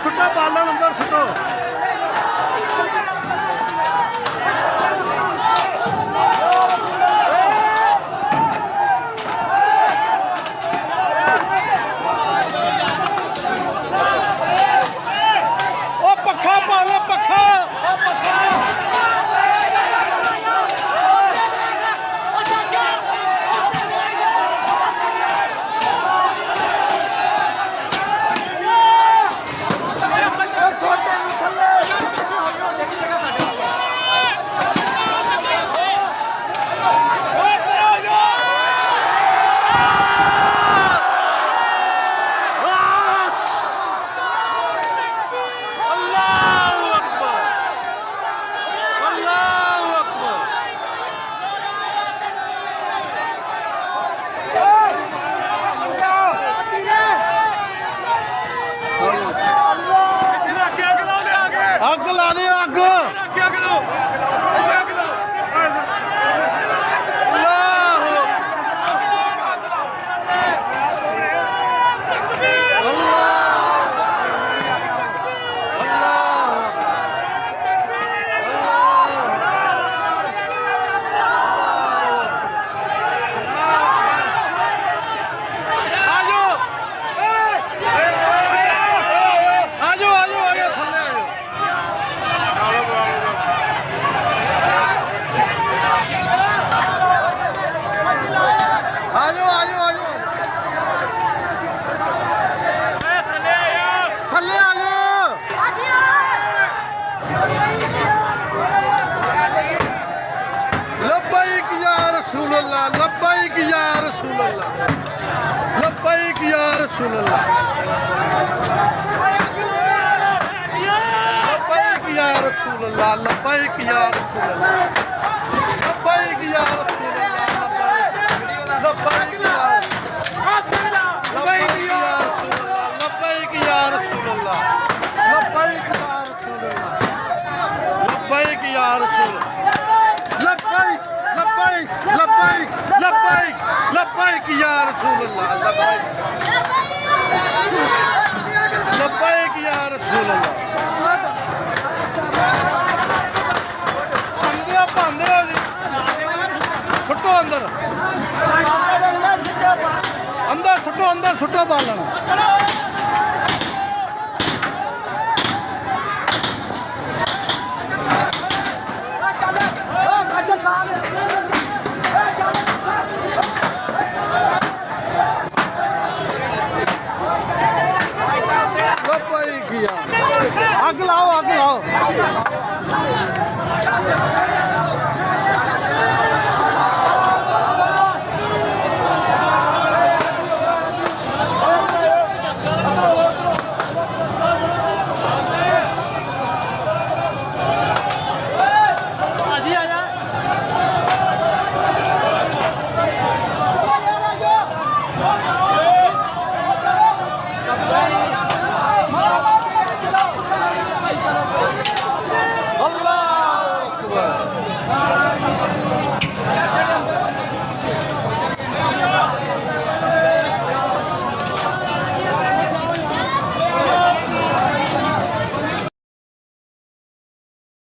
सुटो बालन अंदर सुटो पखा पालो पखा अग ला दे अग लब्बैक या रसूल अल्लाह लब्बैक या रसूल अल्लाह लब्बैक या रसूल अल्लाह लब्बैक या रसूल अल्लाह लब्बैक या रसूल अल्लाह लब्बैक या रसूल अल्लाह लब्बैक या रसूल अल्लाह लब्बैक या रसूल लब्बैक लब्बैक लब्बैक लब्बैक लब्बैक या रसूल अल्लाह लब्बैक लब्बैक या रसूल अल्लाह अंदर छुट्टो अंदर अंदर छुट्टो अंदर छुट्टो बालन अग लाओ